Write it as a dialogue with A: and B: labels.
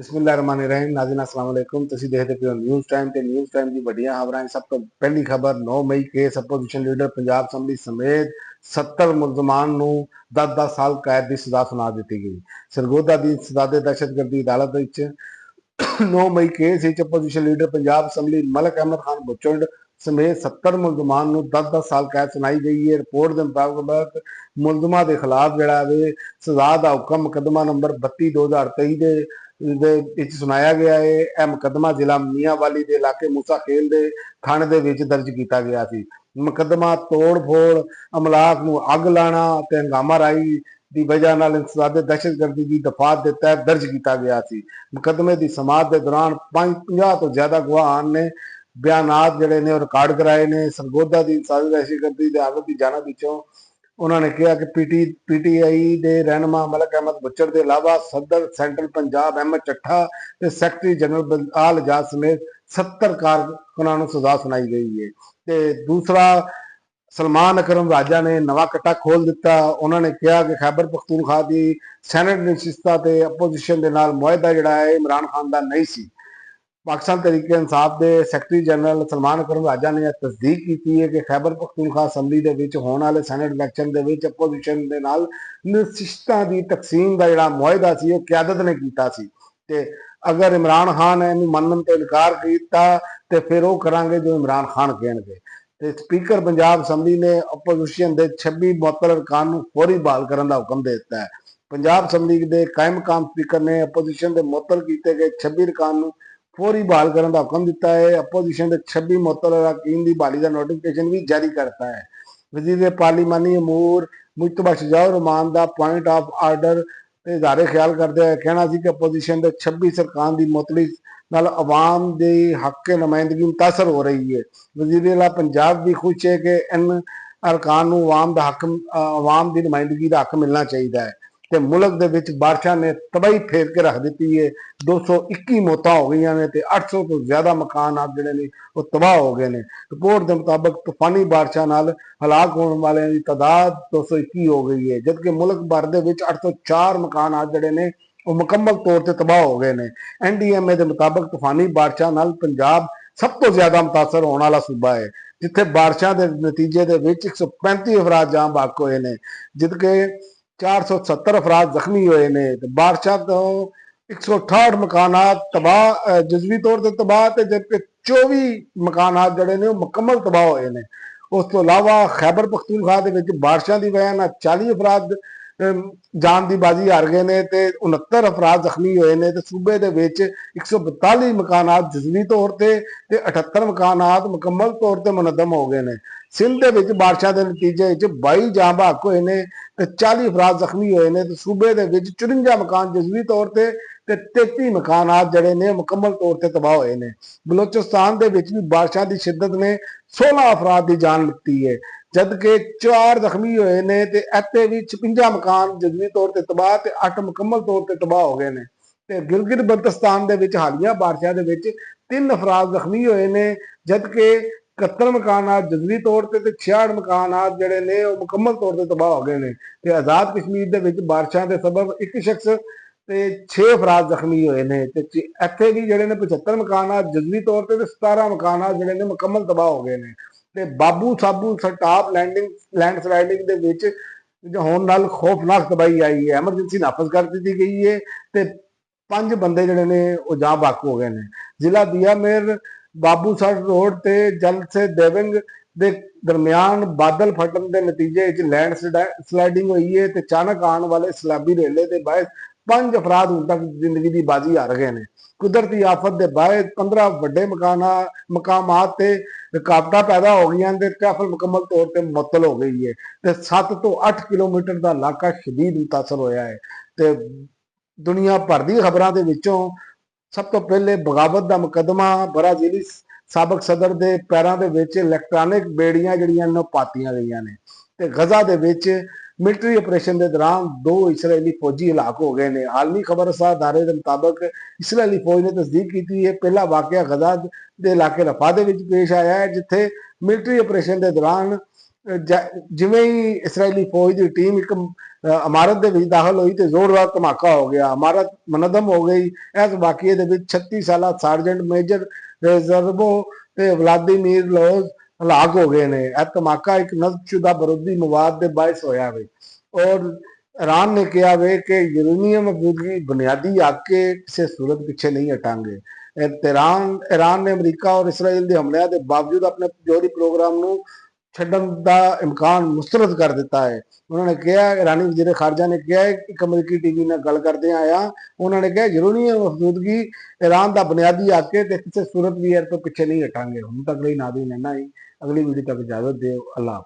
A: बिस्मिल्लाहिर्रहमानिर्रहीम। नाज़रीन अस्सलाम वालेकुम। तुसीं देखदे पियो न्यूज़ टाइम ते न्यूज़ टाइम दी वड्डियां खबरां। सब तो पहली खबर 9 मई case opposition leader Punjab assembly समेत 70 मुलजमान नूं 10-10 साल कैद की सज़ा सुना दी गई। सरगोधा दी सज़ा दहशतगर्दी अदालत विच 9 मई केस विच opposition leader Punjab assembly Malik Ahmad Khan बुचड़ समेत 70 मुलजमान नूं 10-10 साल कैद सुनाई गई है। रिपोर्ट के मुताबिक मुलजमान के खिलाफ जिहड़ा वे सज़ा का हुक्म मुकदमा नंबर 32/2023 सुनाया गया है। यह मुकदमा जिला मियांवाली के इलाके मूसा खेल के थाने दे विच दर्ज किया गया सी। मुकदमा तोड़ फोड़, अमलाक नूं अग लाना ते हंगामा राई की वजह नाल इंसदादे दहशतगर्दी की दफात के तहत दर्ज किया गया सी। मुकदमे की समात के दौरान 50 तो ज्यादा गवाहां ने बयानात जिहड़े ने रिकॉर्ड कराए ने। सरगोधा की दहशतगर्दी की हालत की जानब विचों उन्होंने कहा कि पीटीआई के रहनुमा मलक अहमद बुचड़ के अलावा सदर सेंट्रल पंजाब अहमद चट्ठा ते सैकटरी जनरल बलआल एजाज समेत 70 कारकुनां नूं सज़ा सुनाई गई है। ते दूसरा, सलमान अकरम राजा ने नवा कट्टा खोल दिता। उन्होंने कहा कि खैबर पख्तूनख्वा की सैनेट नशिस्तां ते अपोजिशन के नाल मुआहदा जिहड़ा है इमरान खान का नहीं सी। पाकिस्तान तहरीक इंसाफ के सैकटरी जनरल सलमान अकरम राजा ने तस्दीक की है कि खैबर पख्तूनख्वा असैंबली के विच होने वाले सैनेट इलैक्शन के विच अपोजिशन के नाल नशिस्तां की तकसीम का जिहड़ा मुआहदा सी वो क्यादत ने कीता सी। ते अगर इमरान खान ने मनन तो इनकार किया तो फिर वो करांगे जो इमरान खान कहणगे। ते स्पीकर पंजाब असैंबली ने अपोजिशन के 26 मुअत्तल अरकान नूं फौरी बहाल करने का हुक्म दे दिता है। पंजाब असैंबली के कायम मकाम स्पीकर ने अपोजिशन के मुअत्तल किए गए 26 अरकान नूं फौरी बहाल करने का हुक्म दिता है। अपोजिशन के 26 मुअत्तल अरकान की बहाली का नोटिफिकेशन भी जारी करता है। वजीर पार्लीमानी अमूर मुजतबा शजाउर रहमान का पॉइंट ऑफ आर्डर ते इज़हारे ख्याल करते हुए कहना सी कि अपोजिशन के 26 अरकान की मुअत्तली नाल अवाम के हक के नुमाइंदगी मुतासर हो रही है। वजीर आला पंजाब भी खुश है कि इन अरकान नूं अवाम की नुमाइंदगी का हक मिलना चाहिए है। ते मुल्क दे विच बारिशां ने तबाही फेर के रख दी है। 221 मौतां हो गई ने ते 800 तो ज्यादा मकान आप जिहड़े ने वो तबाह हो गए ने। रिपोर्ट के मुताबिक तूफानी बारिशां नाल हलाक होने वाले की तादाद 221 हो गई है, जबकि मुल्क भर दे विच 804 मकान आज जिहड़े ने वो मुकम्मल तौर पर तबाह हो गए ने। NDMA के मुताबिक तूफानी बारिशां नाल पंजाब सब तो ज्यादा मुतासर होने वाला सूबा है, जिथे बारिशां के नतीजे के विच 135 अफराद जां बहक होए ने, जबकि 470 अफराद जख्मी हुए ने। बारिशां तो 168 मकानात तबाह, जजवी तौर पर तबाह, जबकि 24 मकानात जिहड़े ने मुकम्मल तबाह होए ने। उस तो इलावा खैबर पख्तूनख्वा दे विच बारिशां की वजह नाल 40 अफराद जान की बाजी हार गए ने ते 69 अफराद जख्मी हुए ने। ते सूबे दे विच 142 मकानात जजवी तौर पर ते 78 मकानात मुकम्मल तौर पर मुनद्दम हो गए ने। सिंध दे विच बारिशां के नतीजे 22 जां बहक होए ने ते 40 अफराद जख्मी हुए ने। सूबे दे विच 54 मकान जजवी तौर पर ते 33 मकानात जिहड़े ने मुकम्मल तौर पर तबाह होए ने। बलोचिस्तान दे विच भी बारिशां की शिद्दत ने 16 अफराद की जान लिੱਤੀ है, जबकि 4 जख्मी हुए ने ते इत्थे भी 56 मकान जजवी तौर पर तबाह ते 8 मुकम्मल तौर पर तबाह हो गए ने। ते गिलगित बल्तिस्तान दे विच हालिया बारिशां दे विच 3 अफराद जख्मी हुए ने, जबकि 71 मकानात जजवी तौर पर ते 66 मकानात जिहड़े ने वो मुकम्मल तौर पर तबाह हो गए ने। ते आज़ाद कश्मीर दे विच बारिशां दे सबब एक शख्स ते 6 अफराद जख्मी हुए ने। ते इत्थे भी जिहड़े ने 75 मकानात जजवी तौर पर 17 मकानात जिहड़े ने मुकम्मल तबाह हो गए ने। ते बाबू साबू टॉप लैंडस्लाइडिंग दे विच होने नाल खौफनाक तबाही आई है। एमरजेंसी नाफज कर दी गई है ते 5 बंदे जिहड़े ने वो जां बहक हो गए ने। जिला दिया मेर बाबू सड़ रोड ते जल से देविंग दे दरमियान बादल फटन के नतीजे लैंड स्लाइडिंग हुई है ते अचानक आने वाले सैलाबी रेले के बायस 5 अफराद हुण तक जिंदगी की बाजी हार गए ने। कुदरती आफत के बायस 15 वड्डे मकामात ते रुकावटां पैदा हो गई ते ट्रैफिक मुकम्मल तौर पर मुअत्तल हो गई है ते 7 तो 8 किलोमीटर का इलाका शदीद मुतासर होया है। ते दुनिया भर की खबरों के विचों सब तो पहले बगावत का मुकदमा ब्राजीली सबक सदर के पैरों के विच इलैक्ट्रॉनिक बेड़ियां जिहड़ियां पातियां गई ने। ते गजा के विच मिलिट्री ऑपरेशन के दौरान 2 इसराइली फौजी हलाक हो गए हैं। आलमी खबर अदारे के मुताबिक इसराइली फौज ने तस्दीक की है पहला वाकया गजा के इलाके रफा के पेश आया है, जिथे मिलिट्री ऑपरेशन के दौरान ਜਿਵੇਂ ਹੀ ਇਸਰਾਈਲੀ ਫੌਜ ਦੀ ਟੀਮ ਇੱਕ ਇਮਾਰਤ ਦੇ ਵਿੱਚ ਦਾਖਲ ਹੋਈ ਤੇ ਜ਼ੋਰਦਾਰ ਧਮਾਕਾ ਹੋ ਗਿਆ, ਇਮਾਰਤ ਮਨਦਮ ਹੋ ਗਈ। ਇਸ ਵਾਕਿਏ ਦੇ ਵਿੱਚ 36 ਸਾਲਾ ਸਰਜੈਂਟ ਮੇਜਰ ਰਿਜ਼ਰਵੋ ਤੇ ਵਲਾਦੀਮੀਰ ਲੋਜ਼ ਹਲਾਕ ਹੋ ਗਏ ਨੇ। ਇਹ ਧਮਾਕਾ ਇੱਕ ਨਜ਼ਰਸ਼ੁਦਾ ਬਰੂਦੀ ਮਵਾਦ ਦੇ ਬਾਇਸ ਹੋਇਆ ਵੇ। ਔਰ ईरान ने कहा वे कि यूरेनियम मौजूदगी बुनियादी हक के किसी सूरत पीछे नहीं हटांगे। ईरान ने अमरीका और इसराइल के हमलों के बावजूद अपने जौहरी प्रोग्राम ਨੂੰ ਛੱਡਣ ਦਾ ਇਮਕਾਨ ਮੁਸਤਰਦ ਕਰ ਦਿੱਤਾ ਹੈ। ਉਹਨਾਂ ਨੇ ਕਿਹਾ, ईरानी वज़ीर खारजा ने ਕਿਹਾ ਇੱਕ ਅਮਰੀਕੀ ਟੀਵੀ ਨਾਲ ਗੱਲ ਕਰਦੇ ਆਇਆ, ਉਹਨਾਂ ਨੇ ਕਿਹਾ यूरेनियम मौजूदगी ईरान ਦਾ ਬੁਨਿਆਦੀ ਹੱਕ ਹੈ ਤੇ ਕਿਸੇ ਸੂਰਤ ਵੀ ਇਸ ਤੋਂ ਪਿੱਛੇ ਨਹੀਂ ਹਟਾਂਗੇ। ਹੁਣ ਤੱਕ ਲਈ ਨਾਜ਼ਰੀਨ ਇੰਨਾ ਹੀ। ਅਗਲੀ ਵੀਡੀਓ ਤੱਕ ਇਜਾਜ਼ਤ ਦਿਓ। ਅੱਲਾਹ।